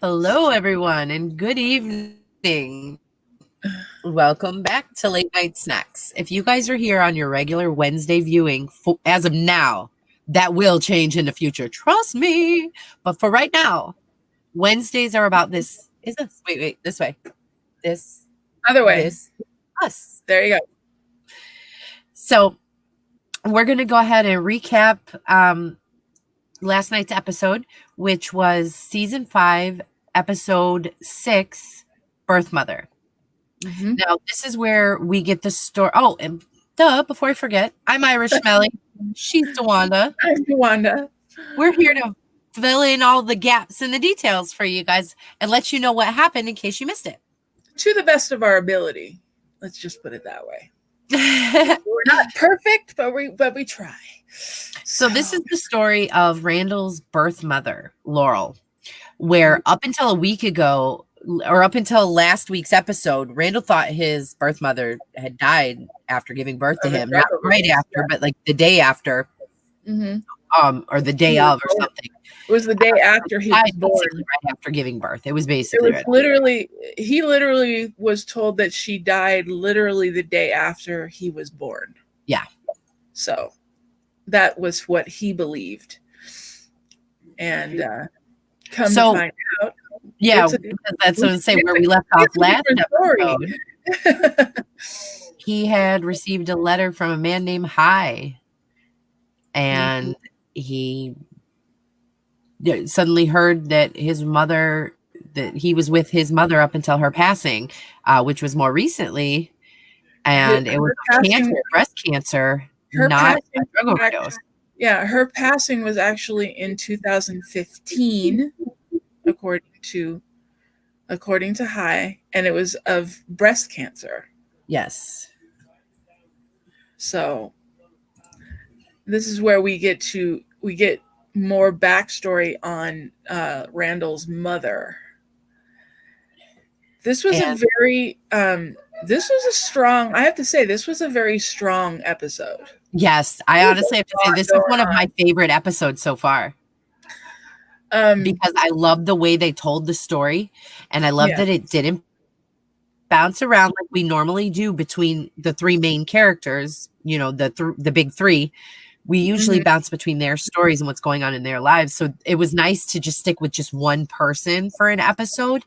Hello, everyone, and good evening. Welcome back to Late Night Snacks. If you guys are here on your regular Wednesday viewing, as of now, that will change in the future. Trust me. But for right now, Wednesdays are about this. Is this? Wait, this way. This. Other way. This. Us. There you go. So we're going to go ahead and recap last night's episode, which was season 5, episode 6, Birth Mother. Mm-hmm. Now, this is where we get the story. Oh, and before I forget, I'm Irish Smelly. She's DeWanda. I'm DeWanda. We're here to fill in all the gaps and the details for you guys and let you know what happened in case you missed it. To the best of our ability. Let's just put it that way. We're not perfect, but we try. So this is the story of Randall's birth mother, Laurel, where up until a week ago, or up until last week's episode, Randall thought his birth mother had died after giving birth to him. Not right after, but like the day after. Mm-hmm. Or the day of or something. It was the day after he was born. Right after giving birth. It was basically he literally was told that she died literally the day after he was born. Yeah. So that was what he believed. And come to find out. Yeah, that's what I was saying, where we left off last episode. He had received a letter from a man named Hi. And he suddenly heard that that he was with his mother up until her passing, which was more recently. And it was breast cancer, not a drug overdose. Yeah, her passing was actually in 2015, according to Hi, and it was of breast cancer. Yes. So this is where we get more backstory on Randall's mother. This was a very strong episode. Yes, I honestly have to say this is one of my favorite episodes so far. Because I love the way they told the story, and I love that it didn't bounce around like we normally do between the three main characters, the big three. We usually bounce between their stories and what's going on in their lives. So it was nice to just stick with just one person for an episode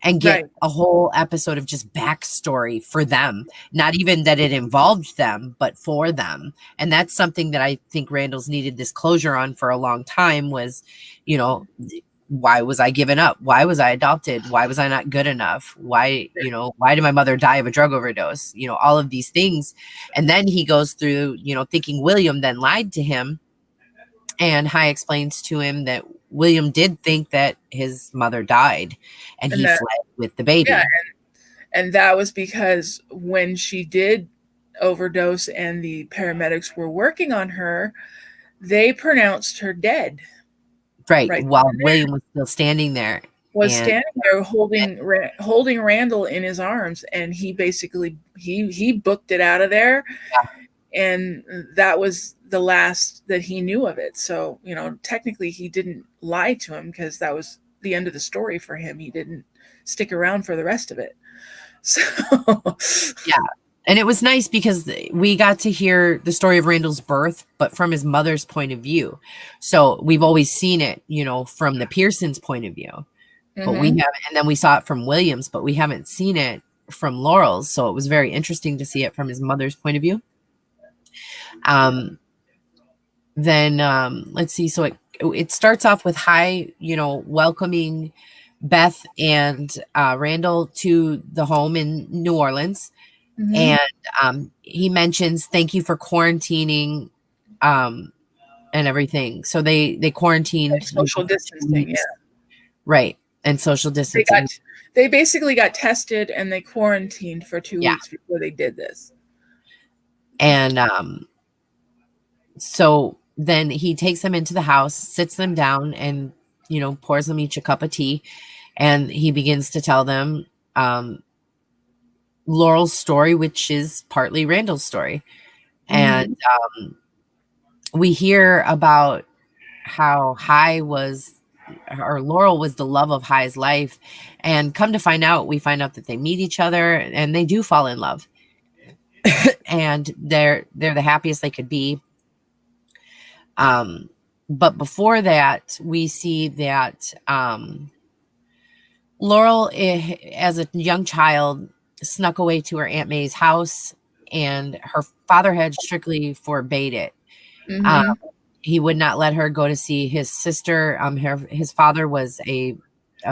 and get a whole episode of just backstory for them. Not even that it involved them, but for them. And that's something that I think Randall's needed this closure on for a long time was, why was I given up? Why was I adopted? Why was I not good enough? Why did my mother die of a drug overdose? All of these things. And then he goes through, thinking William then lied to him. And Hi explains to him that William did think that his mother died and he fled with the baby. Yeah, and that was because when she did overdose and the paramedics were working on her, they pronounced her dead. Right, while William was still standing there. Standing there holding Randall in his arms, and he basically he booked it out of there. Yeah. And that was the last that he knew of it. So, technically he didn't lie to him because that was the end of the story for him. He didn't stick around for the rest of it. So yeah. And it was nice because we got to hear the story of Randall's birth, but from his mother's point of view. So we've always seen it, from the Pearson's point of view. But we haven't, and then we saw it from William's, but we haven't seen it from Laurel's. So it was very interesting to see it from his mother's point of view. Then let's see. So it starts off with Hi, welcoming Beth and Randall to the home in New Orleans. And he mentions, thank you for quarantining and everything. So they quarantined. Like social distancing, yeah. Right. And social distancing. They basically got tested and they quarantined for 2 weeks before they did this. And so then he takes them into the house, sits them down, and, pours them each a cup of tea. And he begins to tell them Laurel's story, which is partly Randall's story. And we hear about how Hi was Laurel was the love of High's life. And come to find out, we find out that they meet each other and they do fall in love. And they're the happiest they could be. But before that, we see that Laurel, as a young child, snuck away to her Aunt May's house, and her father had strictly forbade it. He would not let her go to see his sister. His father was a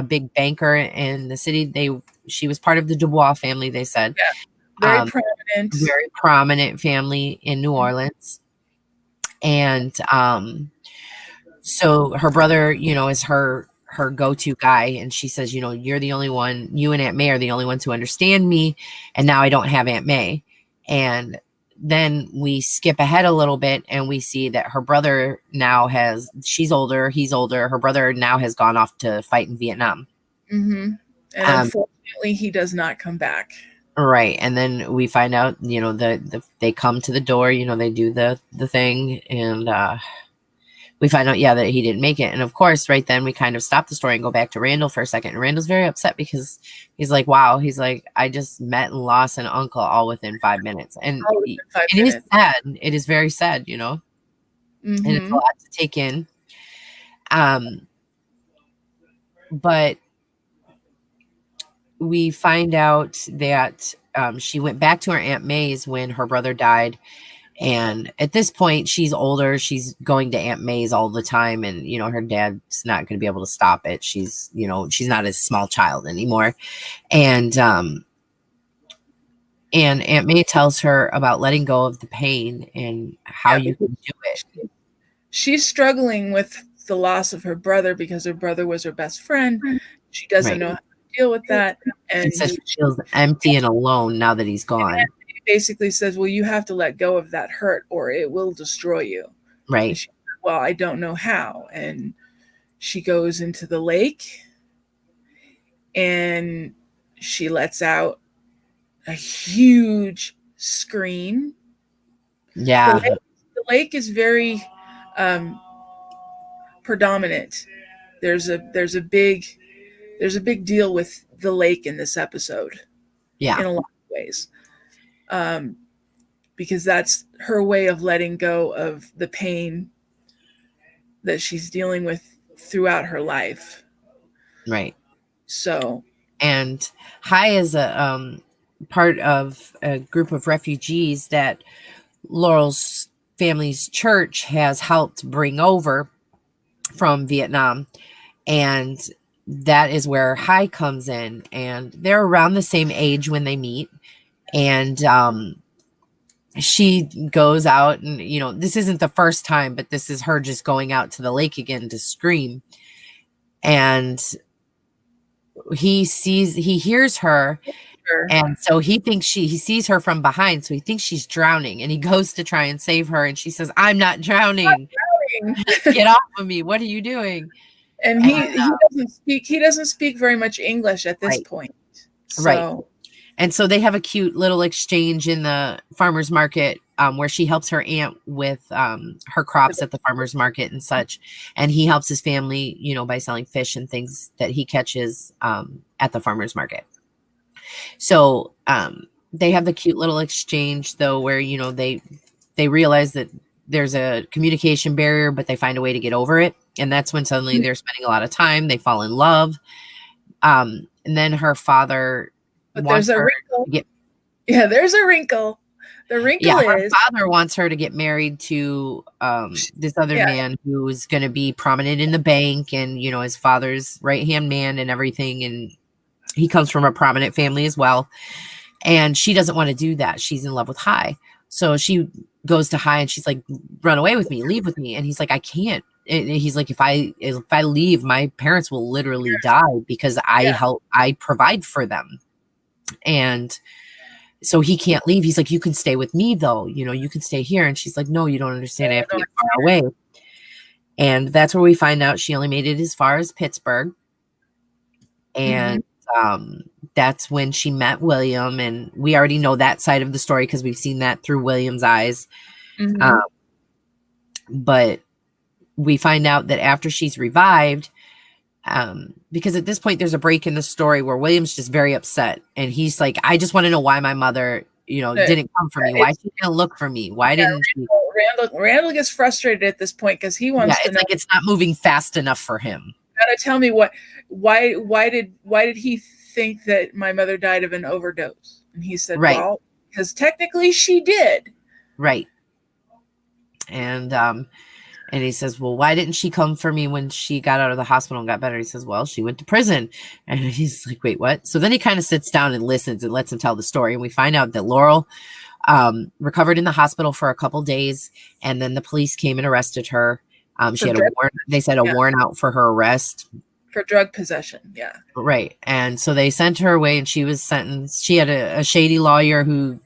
big banker in the city. She was part of the Dubois family, they said. Yeah. Very prominent family in New Orleans. And so her brother, is her go-to guy, and she says, you're the only one, you and Aunt May are the only ones who understand me, and now I don't have Aunt May. And then we skip ahead a little bit and we see that her brother now she's older, he's older, her brother now has gone off to fight in Vietnam. And unfortunately he does not come back. Right. And then we find out, they come to the door, they do the thing, and we find out, that he didn't make it. And of course, right then we kind of stop the story and go back to Randall for a second. And Randall's very upset because he's like, wow, he's like, I just met and lost an uncle all within 5 minutes. And it is sad. It is very sad, and it's a lot to take in. But we find out that she went back to her Aunt May's when her brother died. And at this point, she's older. She's going to Aunt May's all the time. And, her dad's not going to be able to stop it. She's not a small child anymore. And Aunt May tells her about letting go of the pain and how you can do it. She's struggling with the loss of her brother because her brother was her best friend. She doesn't know how to deal with that. And she says she feels empty and alone now that he's gone. Basically says, well, you have to let go of that hurt or it will destroy you. Right. She, well, I don't know how. And she goes into the lake and she lets out a huge scream. Yeah. The lake is very predominant. There's a big deal with the lake in this episode. Yeah. In a lot of ways. Because that's her way of letting go of the pain that she's dealing with throughout her life. Right. So, and High is a part of a group of refugees that Laurel's family's church has helped bring over from Vietnam. And that is where High comes in, and they're around the same age when they meet. And she goes out and, this isn't the first time, but this is her just going out to the lake again to scream. And he hears her. And so he thinks he sees her from behind. So he thinks she's drowning, and he goes to try and save her. And she says, I'm not drowning. Get off of me. What are you doing? And he doesn't speak very much English at this point. So. Right. And so they have a cute little exchange in the farmer's market where she helps her aunt with her crops at the farmer's market and such. And he helps his family, by selling fish and things that he catches at the farmer's market. So they have the cute little exchange, though, where, they realize that there's a communication barrier, but they find a way to get over it. And that's when suddenly they're spending a lot of time. They fall in love. And then her father... But there's a wrinkle. There's a wrinkle. The wrinkle is her father wants her to get married to this other man who's going to be prominent in the bank, and his father's right-hand man and everything, and he comes from a prominent family as well. And she doesn't want to do that. She's in love with High, so she goes to High and she's like, "Run away with me, leave with me." And he's like, "I can't." And he's like, if I leave, my parents will literally die because I provide for them. And so he can't leave. He's like, you can stay with me though. You can stay here. And she's like, no, you don't understand. I have to get far away. And that's where we find out she only made it as far as Pittsburgh. And that's when she met William. And we already know that side of the story because we've seen that through William's eyes. But we find out that after she's revived, Because at this point there's a break in the story where William's just very upset, and he's like, I just want to know why my mother, didn't come for me. Why she didn't look for me? Why didn't she? Randall gets frustrated at this point because he wants to know. Like it's not moving fast enough for him. Gotta tell me why did he think that my mother died of an overdose? And he said, right. Well, because technically she did. Right. And he says, well, why didn't she come for me when she got out of the hospital and got better? He says, well, she went to prison. And he's like, wait, what? So then he kind of sits down and listens and lets him tell the story. And we find out that Laurel recovered in the hospital for a couple days. And then the police came and arrested her. She had a warrant. They said a warrant out for her arrest. For drug possession. Yeah. Right. And so they sent her away, and she was sentenced. She had a shady lawyer who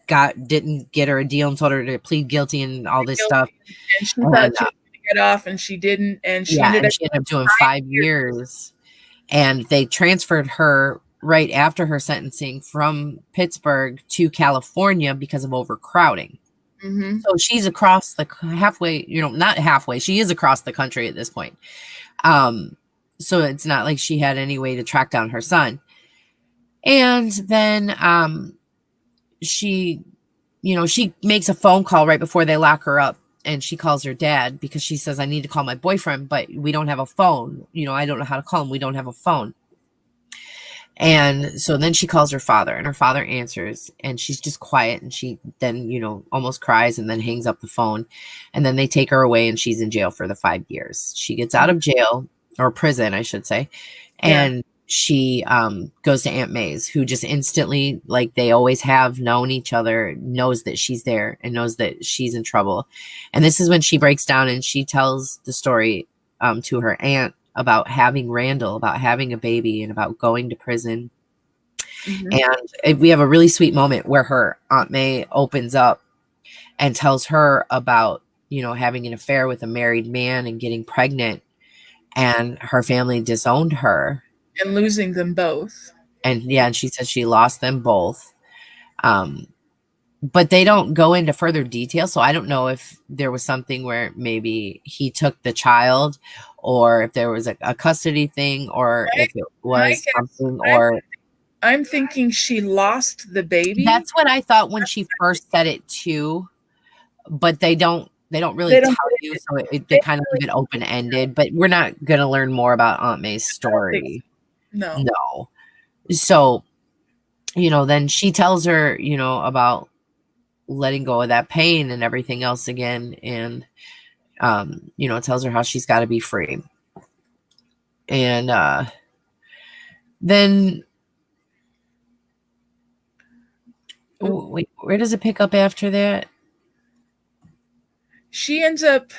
didn't get her a deal and told her to plead guilty and all this stuff. And she thought she was going to get off, and she didn't. And she ended up doing 5 years. And they transferred her right after her sentencing from Pittsburgh to California because of overcrowding. Mm-hmm. So she's across the halfway, not halfway. She is across the country at this point. So it's not like she had any way to track down her son. And then she makes a phone call right before they lock her up, and she calls her dad because she says, I need to call my boyfriend, but we don't have a phone. I don't know how to call him. We don't have a phone. And so then she calls her father, and her father answers, and she's just quiet, and she then, almost cries and then hangs up the phone. And then they take her away, and she's in jail for the 5 years. She gets out of jail, or prison, I should say. And she goes to Aunt May's, who just instantly, like they always have known each other, knows that she's there and knows that she's in trouble. And this is when she breaks down and she tells the story to her aunt about having Randall, about having a baby, and about going to prison. Mm-hmm. And we have a really sweet moment where her Aunt May opens up and tells her about, having an affair with a married man and getting pregnant. And her family disowned her. And losing them both. And she said she lost them both. But they don't go into further detail. So I don't know if there was something where maybe he took the child, or if there was a custody thing, or if it was something, or... I'm thinking she lost the baby. That's what I thought when she first said it too. But they don't really tell you, so they kind of leave it open-ended, but we're not going to learn more about Aunt May's story. No. So, then she tells her, about letting go of that pain and everything else again, and, tells her how she's got to be free. And then, wait, where does it pick up after that? She ends up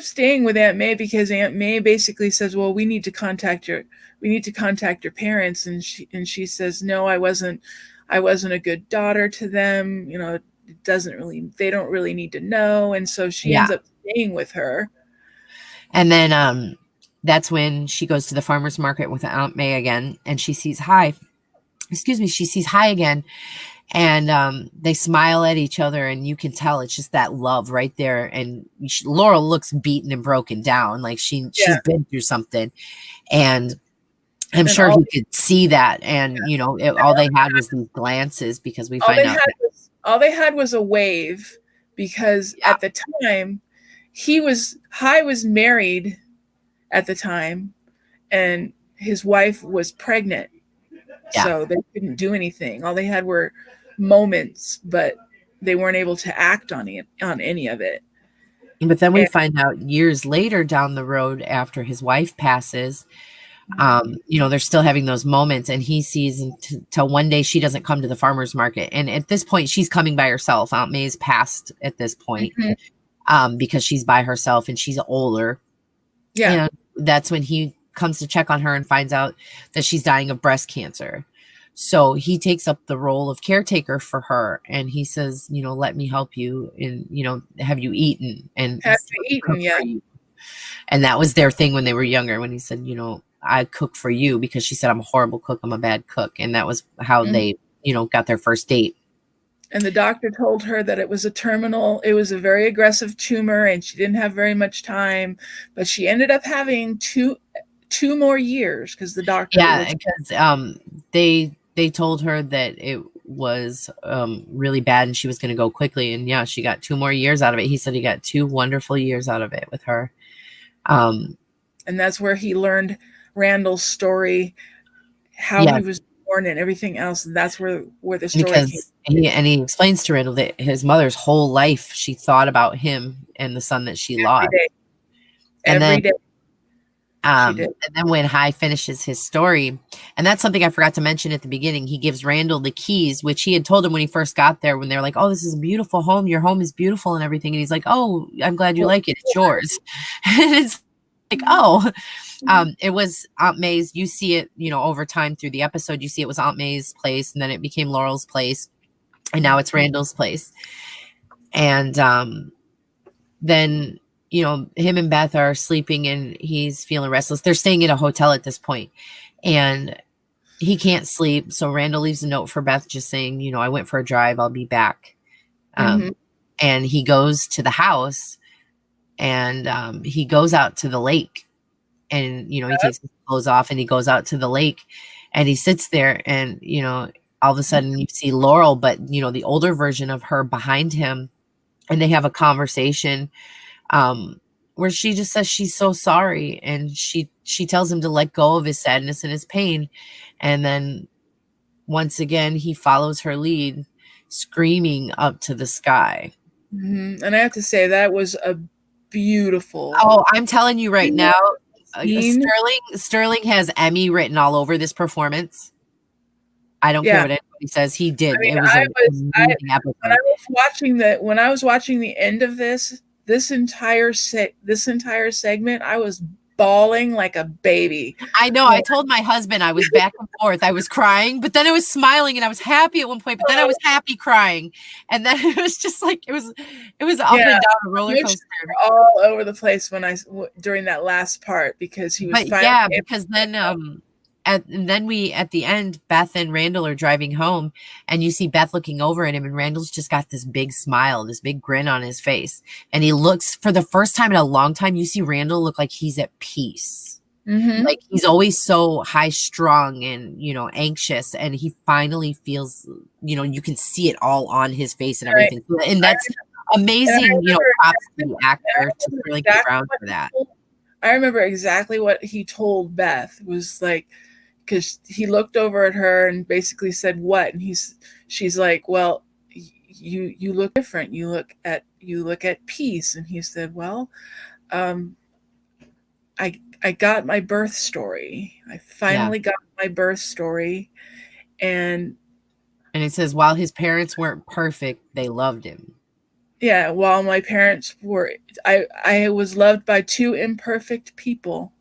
staying with Aunt May because Aunt May basically says, well, we need to contact your parents. And she says, no, I wasn't a good daughter to them. They don't really need to know. And so she ends up staying with her. And then that's when she goes to the farmer's market with Aunt May again, and she sees Hi again. And they smile at each other, and you can tell it's just that love right there. And Laurel looks beaten and broken down, like she's been through something. And I'm sure he could see that. And, all they had was these glances, because we find out. All they had was a wave, because at the time, Hi was married at the time, and his wife was pregnant. Yeah. So they couldn't do anything. All they had were moments, but they weren't able to act on any of it. But then we find out years later down the road, after his wife passes, they're still having those moments, and he sees until one day she doesn't come to the farmer's market. And at this point, she's coming by herself. Aunt May's passed at this point, because she's by herself and she's older. Yeah. And that's when he comes to check on her and finds out that she's dying of breast cancer. So he takes up the role of caretaker for her, and he says, let me help you, and, have you eaten? And have you eaten? Yeah. And that was their thing when they were younger, when he said, I cook for you, because she said, I'm a horrible cook. I'm a bad cook. And that was how they, got their first date. And the doctor told her that it was a very aggressive tumor, and she didn't have very much time, but she ended up having two 2 more years because the doctor. Yeah, because they told her that it was really bad and she was going to go quickly, and yeah, she got 2 more years out of it. He said he got 2 wonderful years out of it with her. And that's where he learned Randall's story, how he was born and everything else. And that's where the story came. He explains to Randall that his mother's whole life she thought about him and the son that she lost. Every day. And then when High finishes his story, and that's something I forgot to mention at the beginning, he gives Randall the keys, which he had told him when he first got there, when they're like, oh, this is a beautiful home. Your home is beautiful and everything. And he's like, oh, I'm glad you like it. It's yours. And it's like, oh, it was Aunt May's. You see it, over time through the episode, you see it was Aunt May's place, and then it became Laurel's place, and now it's Randall's place. And then him and Beth are sleeping and he's feeling restless. They're staying at a hotel at this point and he can't sleep. So Randall leaves a note for Beth just saying, I went for a drive. I'll be back. And he goes to the house and he goes out to the lake and, he takes his clothes off and he goes out to the lake and he sits there and, all of a sudden you see Laurel, but, the older version of her behind him, and they have a conversation where she just says she's so sorry, and she tells him to let go of his sadness and his pain. And then once again he follows her lead, screaming up to the sky. And I have to say that was a beautiful. Oh, I'm telling you right now, Sterling has Emmy written all over this performance. I don't care what anybody says. He did. It was an amazing episode. When I was watching the end of this entire segment, I was bawling like a baby. I know. I told my husband I was back and forth. I was crying, but then I was smiling, and I was happy at one point, but then I was happy crying, and then it was just like it was up and down a roller coaster, all over the place during that last part because he was. Because then at the end, Beth and Randall are driving home, and you see Beth looking over at him, and Randall's just got this big smile, this big grin on his face. And he looks, for the first time in a long time, you see Randall look like he's at peace. Like he's always so high strung and, anxious. And he finally feels, you can see it all on his face and everything. Right. And that's amazing, props to the actor to really get around for that. I remember exactly what he told Beth. It was like, because he looked over at her and basically said, what? And she's like, well, you look different. You look at peace. And he said, well, I got my birth story. I finally got my birth story. And it says, while his parents weren't perfect, they loved him. Yeah, while my parents were, I was loved by 2 imperfect people.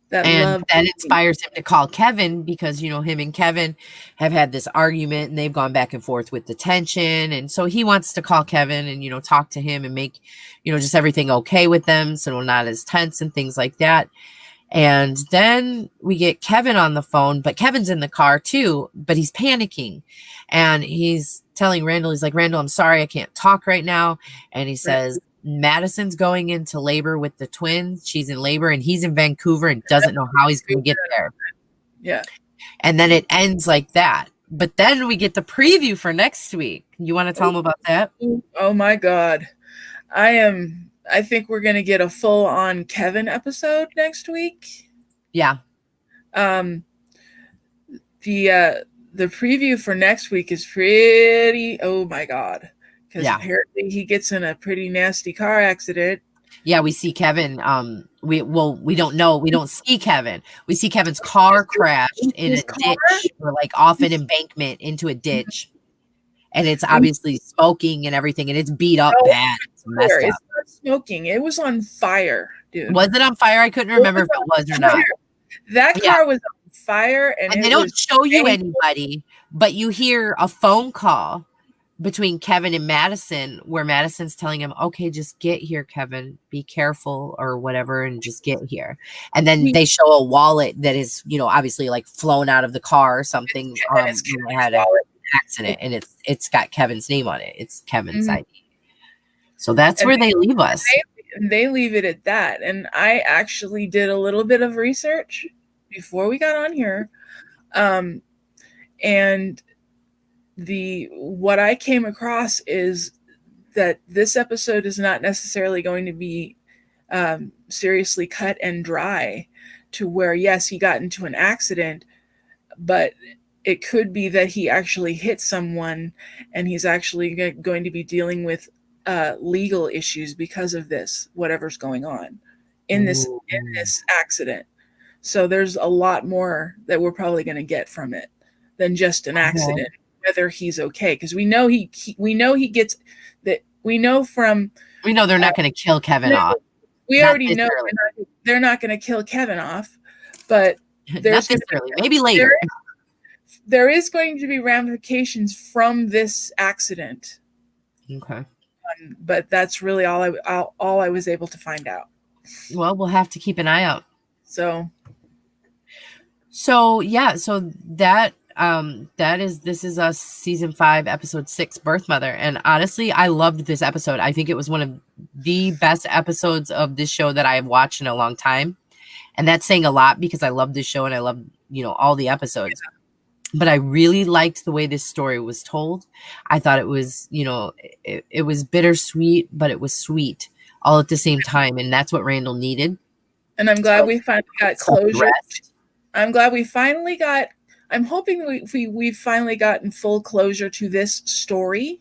That inspires him to call Kevin because, him and Kevin have had this argument and they've gone back and forth with the tension. And so he wants to call Kevin and, talk to him and make, just everything okay with them. So we're not as tense and things like that. And then we get Kevin on the phone, but Kevin's in the car too, but he's panicking and he's telling Randall, he's like, Randall, I'm sorry, I can't talk right now. And he says, Madison's going into labor with the twins. She's in labor and he's in Vancouver and doesn't know how he's going to get there. Yeah. And then it ends like that. But then we get the preview for next week. You want to tell them about that? Oh my God. I think we're going to get a full on Kevin episode next week. Yeah. The preview for next week is pretty, oh my God. Because apparently he gets in a pretty nasty car accident. Yeah, we see Kevin. We don't know. We don't see Kevin. We see Kevin's car crashed in a ditch, or like off an embankment into a ditch. And it's obviously smoking and everything, and it's beat up bad. It's messed up. It's not smoking. It was on fire, dude. Was it on fire? I couldn't remember if it was or not. That car was on fire. And they don't show you anybody, but you hear a phone call between Kevin and Madison where Madison's telling him, okay, just get here, Kevin, be careful or whatever, and just get here. And then they show a wallet that is, obviously like flown out of the car or something. Had an accident and it's got Kevin's name on it. It's Kevin's ID. So that's where they leave us. And they leave it at that. And I actually did a little bit of research before we got on here. And what I came across is that this episode is not necessarily going to be seriously cut and dry to where, yes, he got into an accident, but it could be that he actually hit someone and he's actually going to be dealing with legal issues because of this, whatever's going on in this accident. So there's a lot more that we're probably going to get from it than just an accident, whether he's okay. Because we know he gets that. We know they're not going to kill Kevin off. We already know they're not going to kill Kevin off, but there's maybe later. There is going to be ramifications from this accident. Okay. But that's really all I was able to find out. Well, we'll have to keep an eye out. So that this is us season 5 episode 6 Birth Mother, and honestly I loved this episode. I think it was one of the best episodes of this show that I have watched in a long time, and that's saying a lot because I love this show and I love all the episodes. But I really liked the way this story was told. I thought it was it was bittersweet, but it was sweet all at the same time, and that's what Randall needed. And I'm glad we finally got closure. I'm glad we finally got. I'm hoping we've finally gotten full closure to this story,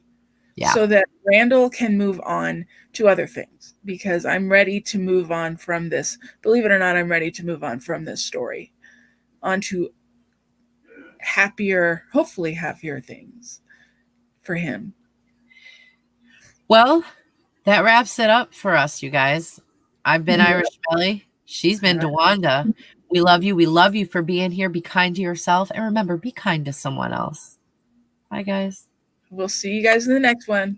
so that Randall can move on to other things, because I'm ready to move on from this. Believe it or not, I'm ready to move on from this story onto hopefully happier things for him. Well, that wraps it up for us, you guys. I've been Irish Belly. She's been DeWanda. We love you. We love you for being here. Be kind to yourself. And remember, be kind to someone else. Bye, guys. We'll see you guys in the next one.